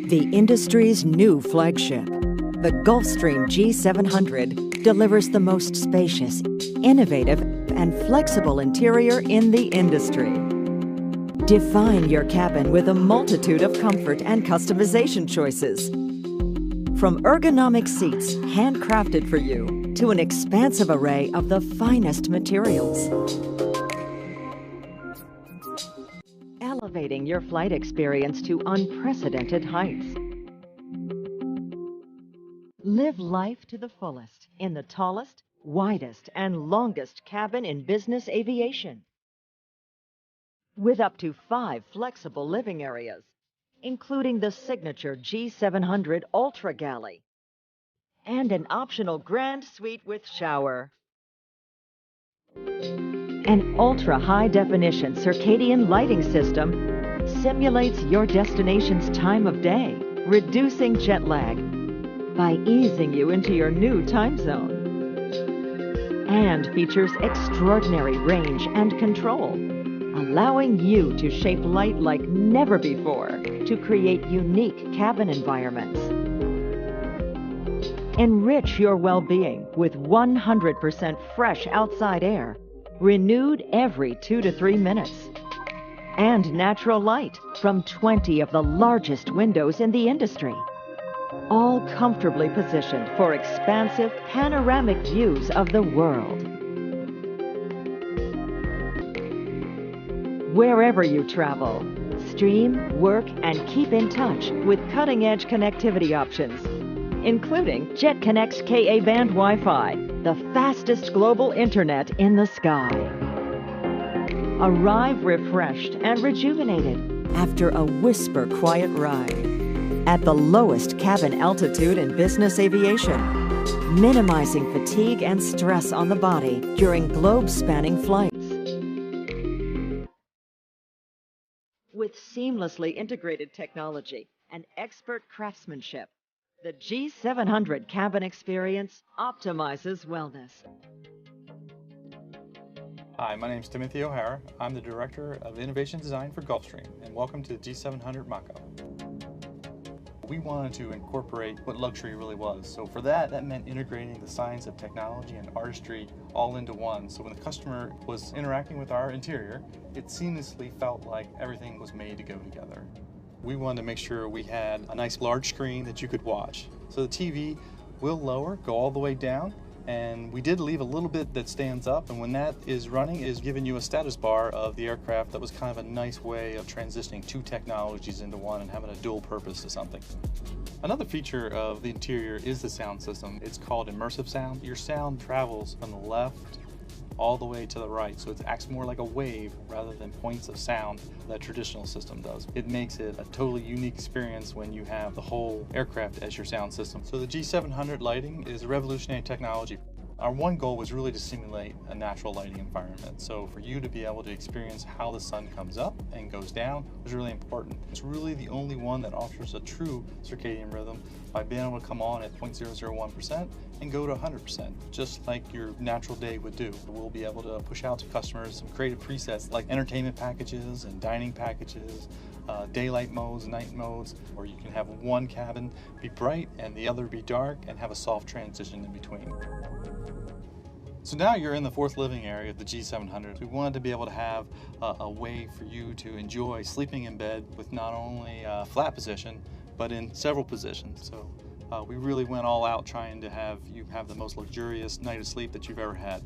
The industry's new flagship, the Gulfstream G700, delivers the most spacious, innovative, and flexible interior in the industry. Define your cabin with a multitude of comfort and customization choices. From ergonomic seats handcrafted for you to an expansive array of the finest materials. Elevating your flight experience to unprecedented heights. Live life to the fullest in the tallest, widest, and longest cabin in business aviation. With up to 5 flexible living areas, including the signature G700 Ultra Galley and an optional grand suite with shower. An ultra-high-definition circadian lighting system simulates your destination's time of day, reducing jet lag by easing you into your new time zone. And features extraordinary range and control, allowing you to shape light like never before to create unique cabin environments. Enrich your well-being with 100% fresh outside air, renewed every 2 to 3 minutes. And natural light from 20 of the largest windows in the industry. All comfortably positioned for expansive panoramic views of the world. Wherever you travel, stream, work, and keep in touch with cutting-edge connectivity options, including Jet ConneX Ka-band Wi-Fi, the fastest global internet in the sky. Arrive refreshed and rejuvenated after a whisper-quiet ride at the lowest cabin altitude in business aviation, minimizing fatigue and stress on the body during globe-spanning flights. With seamlessly integrated technology and expert craftsmanship, the G700 cabin experience optimizes wellness. Hi, my name is Timothy O'Hara. I'm the Director of Innovation Design for Gulfstream, and welcome to the G700 mock-up. We wanted to incorporate what luxury really was. So for that meant integrating the science of technology and artistry all into one. So when the customer was interacting with our interior, it seamlessly felt like everything was made to go together. We wanted to make sure we had a nice large screen that you could watch. So the TV will lower, go all the way down, and we did leave a little bit that stands up, and when that is running, it is giving you a status bar of the aircraft. That was kind of a nice way of transitioning 2 technologies into one and having a dual purpose to something. Another feature of the interior is the sound system. It's called immersive sound. Your sound travels from the left all the way to the right, so it acts more like a wave rather than points of sound that traditional system does. It makes it a totally unique experience when you have the whole aircraft as your sound system. So the G700 lighting is a revolutionary technology. Our one goal was really to simulate a natural lighting environment. So for you to be able to experience how the sun comes up and goes down was really important. It's really the only one that offers a true circadian rhythm by being able to come on at 0.001% and go to 100%, just like your natural day would do. We'll be able to push out to customers some creative presets like entertainment packages and dining packages, daylight modes, night modes, or you can have one cabin be bright and the other be dark and have a soft transition in between. So now you're in the 4th living area of the G700. We wanted to be able to have a way for you to enjoy sleeping in bed with not only a flat position, but in several positions. So we really went all out trying to have you have the most luxurious night of sleep that you've ever had.